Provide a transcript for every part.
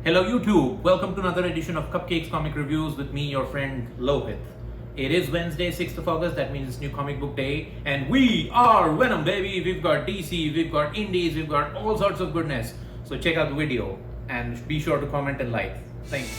Hello YouTube, welcome to another edition of Cupcakes Comic Reviews with me, your friend Lohit. It is Wednesday, 6th of August, that means it's New Comic Book Day, and we are Venom, baby! We've got DC, we've got Indies, we've got all sorts of goodness. So check out the video, and be sure to comment and like. Thanks.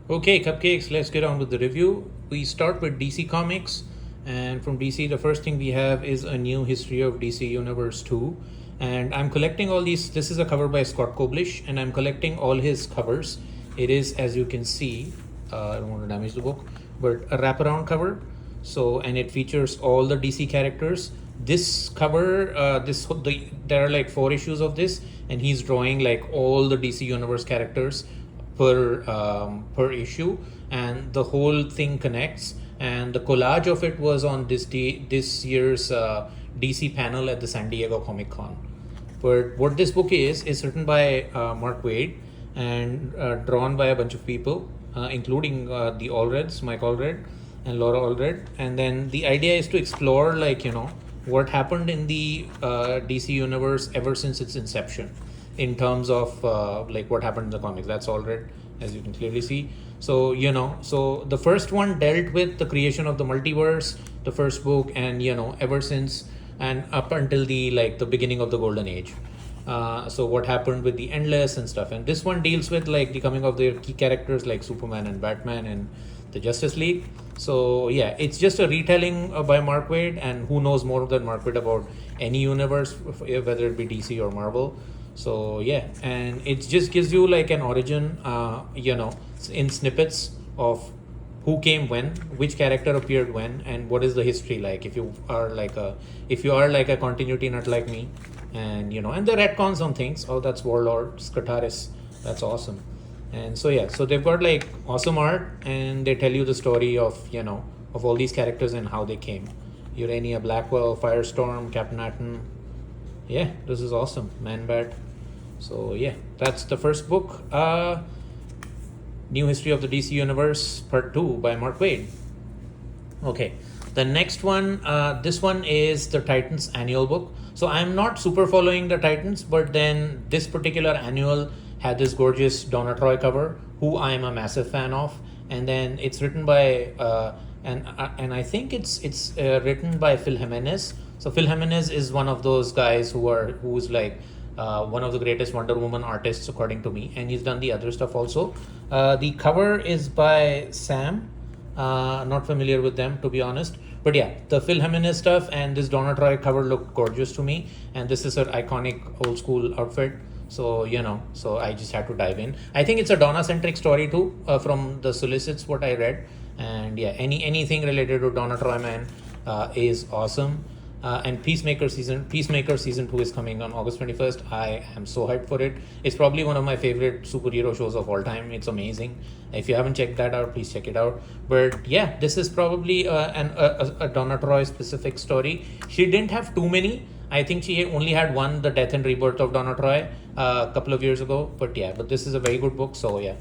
Okay, Cupcakes, let's get on with the review. We start with DC Comics. And from DC, the first thing we have is a new history of DC Universe 2. And I'm collecting all these. This is a cover by Scott Koblish, and I'm collecting all his covers. It is, as you can see, I don't want to damage the book, but a wraparound cover. So, and it features all the DC characters. This cover, there are like 4 issues of this, and he's drawing like all the DC Universe characters per issue, and the whole thing connects. And the collage of it was on this year's DC panel at the San Diego Comic Con. But what this book is written by Mark Waid and drawn by a bunch of people, including the Allreds, Mike Allred and Laura Allred. And then the idea is to explore, what happened in the DC universe ever since its inception, in terms of what happened in the comics. That's Allred, as you can clearly see. So, so the first one dealt with the creation of the multiverse, the first book, and, ever since and up until the beginning of the Golden Age. So what happened with the Endless and stuff. And this one deals with the coming of their key characters like Superman and Batman and the Justice League. So yeah, it's just a retelling by Mark Waid, and who knows more than Mark Waid about any universe, whether it be DC or Marvel. So yeah, and it just gives you an origin, in snippets of who came when, which character appeared when, and what is the history like. If you are like a continuity nut like me, and and the retcons on things. Oh, that's Warlord Skrtaris. That's awesome. And so yeah, so they've got awesome art, and they tell you the story of of all these characters and how they came. Urania, Blackwell, Firestorm, Captain Atom. Yeah, this is awesome. Man-Bat. So yeah, that's the first book. New History of the DC Universe Part 2 by Mark Waid. Okay, the next one, this one is the Titans annual book. So I'm not super following the Titans, but then this particular annual had this gorgeous Donna Troy cover, who I'm a massive fan of. And then it's written by, and I think it's written by Phil Jimenez. So Phil Jimenez is one of those guys who's one of the greatest Wonder Woman artists, according to me, and he's done the other stuff also. The cover is by Sam. Not familiar with them, to be honest. But yeah, the Phil Jimenez stuff and this Donna Troy cover look gorgeous to me. And this is her iconic old school outfit. So, so I just had to dive in. I think it's a Donna-centric story too, from the solicits, what I read. And yeah, anything related to Donna Troy, man, is awesome. And Peacemaker season 2 is coming on August 21st. I am so hyped for it. It's probably one of my favorite superhero shows of all time. It's amazing. If you haven't checked that out, please check it out. But yeah, this is probably a Donna Troy specific story. She didn't have too many. I think she only had one, The Death and Rebirth of Donna Troy, a couple of years ago. But yeah, but this is a very good book. So yeah,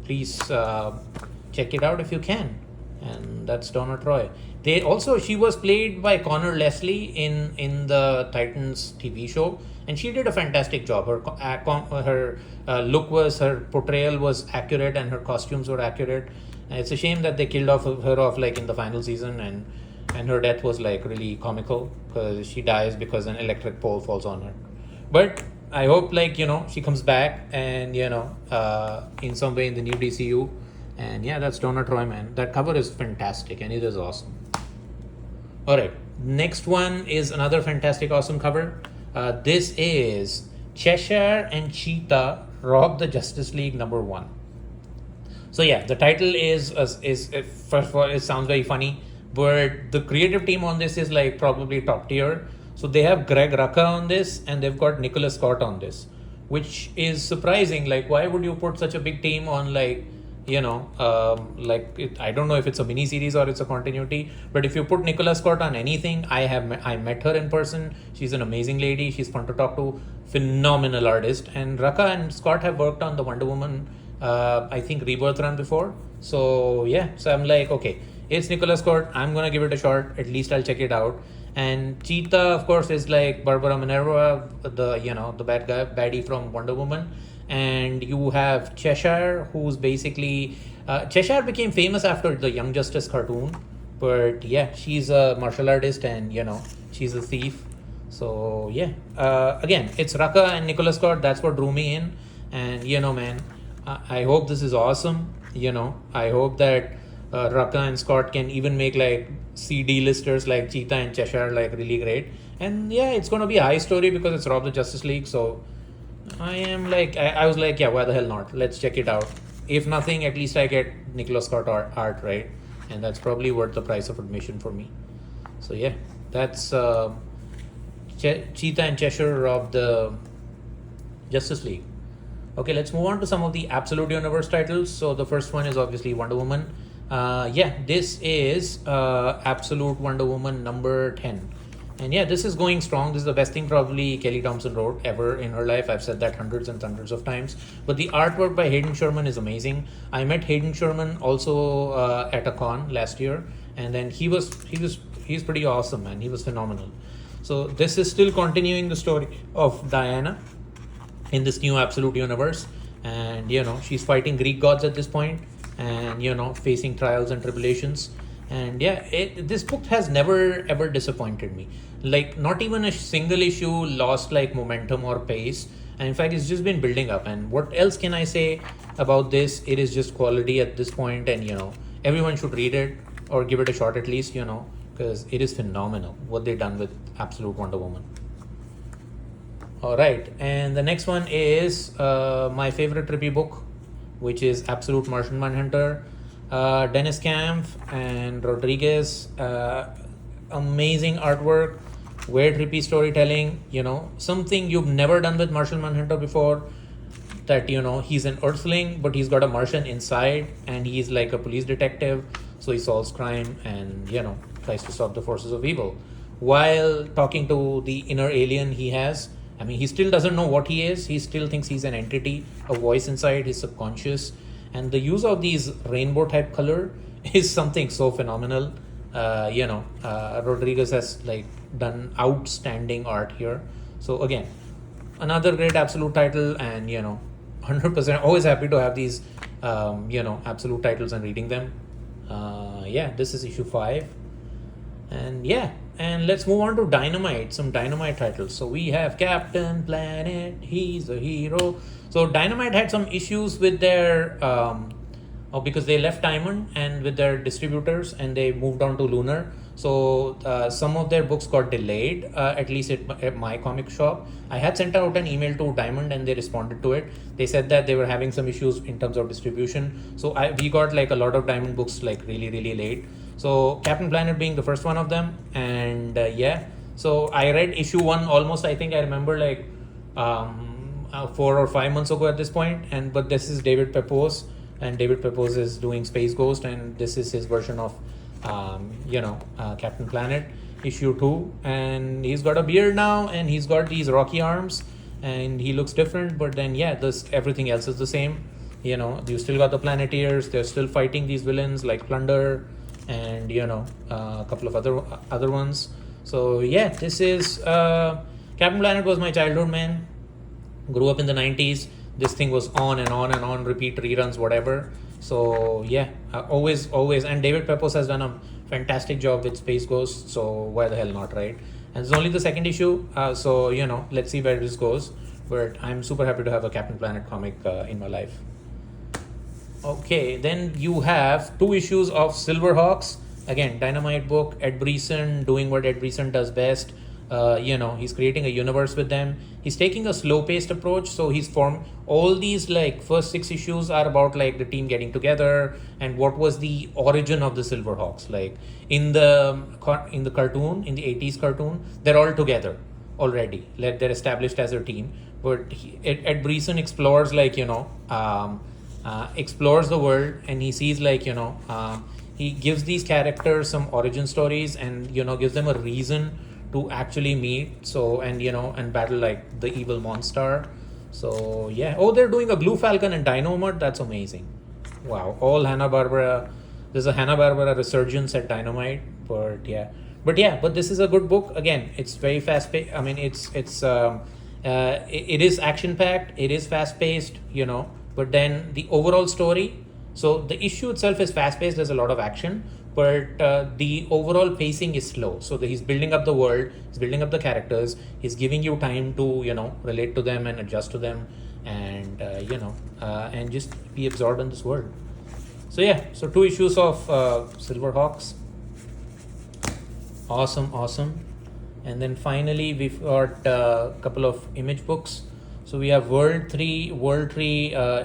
please check it out if you can. And that's Donna Troy. She was played by Connor Leslie in the Titans TV show, and she did a fantastic job. Her her portrayal was accurate, and her costumes were accurate. And it's a shame that they killed her off in the final season, and her death was really comical, because she dies because an electric pole falls on her. But I hope she comes back and in some way in the new DCU. And yeah, that's Donna Troy, man. That cover is fantastic, and it is awesome. All right, next one is another fantastic, awesome cover. This is Cheshire and Cheetah Rob the Justice League #1. So yeah, the title is first of all, it sounds very funny, but the creative team on this is probably top tier. So they have Greg Rucka on this, and they've got Nicholas Scott on this, which is surprising. Why would you put such a big team on I don't know if it's a mini series or it's a continuity, but if you put Nicola Scott on anything, I met her in person. She's an amazing lady. She's fun to talk to, phenomenal artist. And Raka and Scott have worked on the Wonder Woman, I think Rebirth run before. So yeah, so I'm okay, it's Nicola Scott. I'm gonna give it a shot. At least I'll check it out. And Cheetah, of course, is like Barbara Minerva, the bad guy, baddie from Wonder Woman. And you have Cheshire, who's basically Cheshire became famous after the Young Justice cartoon, but yeah, she's a martial artist, and she's a thief. So yeah, again, it's Raka and Nicholas Scott. That's what drew me in, and man, I hope this is awesome. I hope that Raka and Scott can even make like CD listers like Cheetah and Cheshire like really great. And yeah, it's gonna be a high story because it's Rob the Justice League. So I was like, yeah, why the hell not? Let's check it out. If nothing, at least I get Nicholas Scott art, right? And that's probably worth the price of admission for me. So yeah, that's Cheetah and Cheshire Rob the Justice League. Okay, let's move on to some of the Absolute Universe titles. So the first one is obviously Wonder Woman. Yeah, this is Absolute Wonder Woman number 10. And yeah, this is going strong. This is the best thing probably Kelly Thompson wrote ever in her life. I've said that hundreds and hundreds of times. But the artwork by Hayden Sherman is amazing. I met Hayden Sherman also at a con last year, and then he's pretty awesome, man. He was phenomenal. So this is still continuing the story of Diana in this new Absolute Universe, and she's fighting Greek gods at this point, and facing trials and tribulations. And yeah, this book has never ever disappointed me. Like, not even a single issue lost like momentum or pace, and in fact it's just been building up. And what else can I say about this? It is just quality at this point, and everyone should read it or give it a shot at least, because it is phenomenal what they've done with Absolute Wonder Woman. All right, and the next one is my favorite trippy book, which is Absolute Martian Manhunter. Dennis Kampf and Rodriguez, amazing artwork, weird trippy storytelling, something you've never done with Martian Manhunter before, that he's an earthling but he's got a Martian inside, and he's like a police detective, so he solves crime and tries to stop the forces of evil while talking to the inner alien he has. I mean, he still doesn't know what he is. He still thinks he's an entity, a voice inside his subconscious. And the use of these rainbow type color is something so phenomenal. Rodriguez has like done outstanding art here. So again, another great Absolute title, and 100% always happy to have these Absolute titles and reading them. Yeah, this is issue 5. And yeah, and let's move on to Dynamite, some Dynamite titles. So we have Captain Planet, he's a hero. So Dynamite had some issues with their, because they left Diamond and with their distributors, and they moved on to Lunar. So some of their books got delayed, at least at my comic shop. I had sent out an email to Diamond and they responded to it. They said that they were having some issues in terms of distribution. So we got like a lot of Diamond books like really, really late. So Captain Planet being the first one of them. And yeah, so I read issue 1 almost, I think I remember like 4 or 5 months ago at this point. But this is David Pepose, and David Pepose is doing Space Ghost, and this is his version of Captain Planet issue 2. And he's got a beard now, and he's got these rocky arms, and he looks different. But then yeah, everything else is the same. You still got the Planeteers. They're still fighting these villains like Plunder, and a couple of other ones. So yeah, this is Captain Planet was my childhood, man. Grew up in the 90s. This thing was on and on and on, repeat, reruns, whatever. So yeah, always, and David Pepose has done a fantastic job with Space Ghost, so why the hell not, right? And it's only the second issue, so let's see where this goes. But I'm super happy to have a Captain Planet comic in my life. Okay, then you have 2 issues of Silverhawks. Again, Dynamite book, Ed Brisson doing what Ed Brisson does best. He's creating a universe with them. He's taking a slow-paced approach, so he's formed all these like first 6 issues are about like the team getting together and what was the origin of the Silverhawks. Like in the cartoon, in the 80s cartoon, they're all together already, like they're established as a team. But Ed Brisson explores like explores the world, and he sees like he gives these characters some origin stories, and gives them a reason to actually meet, so and battle like the evil monster. So yeah, they're doing a Glue Falcon and Dynamite. That's amazing. Wow, all Hanna-Barbera. There's a Hanna-Barbera resurgence at Dynamite. But yeah, But yeah, but this is a good book. Again, it's very fast paced. I mean, it is action packed, it is fast paced, you know, but then the overall story, so the issue itself is fast paced, there's a lot of action, but the overall pacing is slow. So he's building up the world, he's building up the characters, he's giving you time to, you know, relate to them and adjust to them, and and just be absorbed in this world. So yeah, so 2 issues of Silverhawks. Awesome. And then finally we've got a couple of image books. So we have World Tree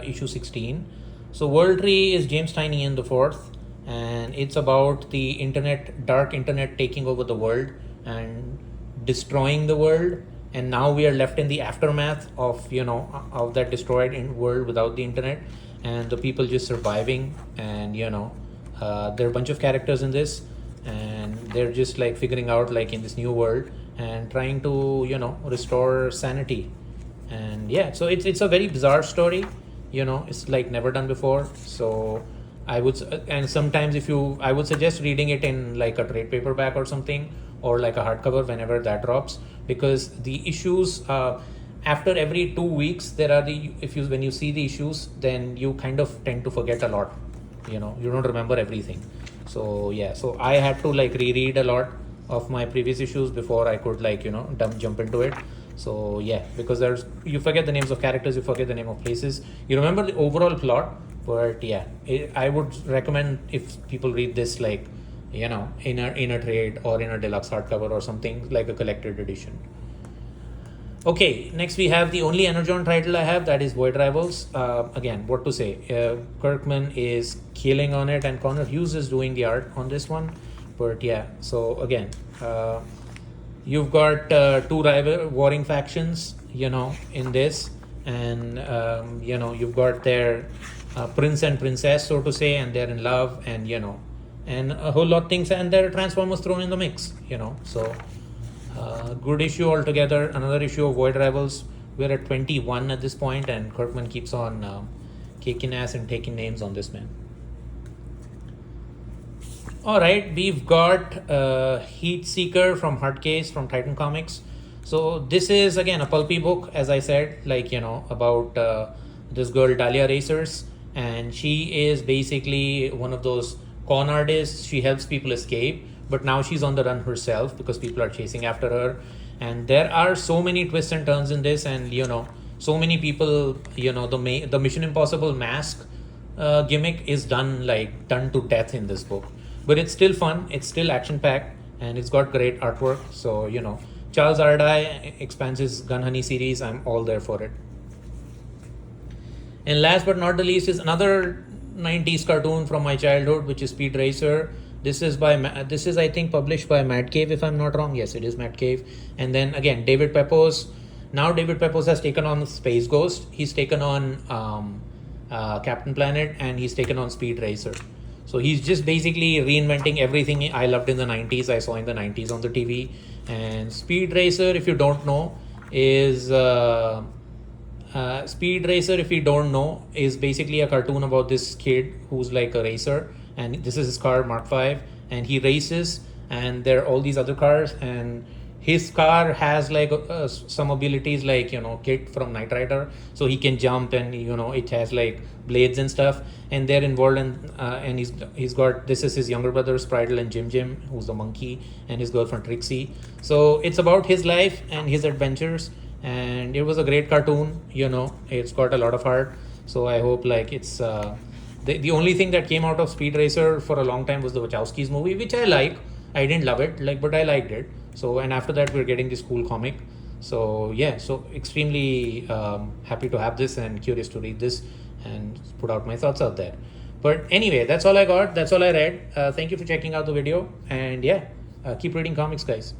issue 16. So World Tree is James Tynion the fourth, and it's about the dark internet taking over the world and destroying the world. And now we are left in the aftermath of, you know, of that destroyed world without the internet, and the people just surviving. And you know, there are a bunch of characters in this, and they're just like figuring out like in this new world and trying to, you know, restore sanity. And yeah, so it's a very bizarre story, you know, it's like never done before. So I would, and sometimes I would suggest reading it in like a trade paperback or something, or like a hardcover whenever that drops, because the issues after every 2 weeks there are when you see the issues, then you kind of tend to forget a lot, you know, you don't remember everything. So yeah, so I had to like reread a lot of my previous issues before I could like, you know, jump into it. So yeah, because you forget the names of characters, you forget the name of places, you remember the overall plot. But yeah, I would recommend if people read this, like, you know, in a trade or in a deluxe hardcover or something, like a collected edition. Okay, next we have the only Energon title I have, that is Void Rivals. Again, what to say? Kirkman is killing on it, and Connor Hughes is doing the art on this one. But yeah, so again, you've got two warring factions, you know, in this, and you know, you've got their prince and princess, so to say, and they're in love, and you know, and a whole lot of things, and there are Transformers thrown in the mix, you know. So good issue altogether. Another issue of Void Rivals. We're at 21 at this point, and Kirkman keeps on kicking ass and taking names on this man. All right, we've got Heat Seeker from Hardcase from Titan Comics. So this is again a pulpy book, as I said, like, you know, about this girl Dahlia Racers, and she is basically one of those con artists. She helps people escape, but now she's on the run herself because people are chasing after her. And there are so many twists and turns in this, and you know, so many people, you know, the Mission Impossible mask gimmick is done to death in this book. But it's still fun, it's still action packed, and it's got great artwork. So, you know, Charles Ardai expands his Gun Honey series, I'm all there for it. And last but not the least is another 90s cartoon from my childhood, which is Speed Racer. This is I think published by Mad Cave, if I'm not wrong. Yes, it is Mad Cave. And then again, David Pepose. Now David Pepose has taken on Space Ghost. He's taken on Captain Planet, and he's taken on Speed Racer. So he's just basically reinventing everything I loved in the 90s, I saw in the 90s on the TV. And Speed Racer, if you don't know, is basically a cartoon about this kid who's like a racer, and this is his car, Mark V, and he races, and there are all these other cars, and his car has like some abilities, like, you know, Kit from Knight Rider, so he can jump, and you know, it has like blades and stuff, and they're involved in and he's got, this is his younger brother Spridle and Jim, who's the monkey, and his girlfriend Trixie. So it's about his life and his adventures, and it was a great cartoon, you know, it's got a lot of heart. So I hope like it's the only thing that came out of Speed Racer for a long time was the Wachowskis movie, which I didn't love it, like, but I liked it. So, and after that we're getting this cool comic. So yeah, so extremely happy to have this and curious to read this and put out my thoughts out there. But anyway, that's all I got, that's all I read. Thank you for checking out the video, and yeah, keep reading comics, guys.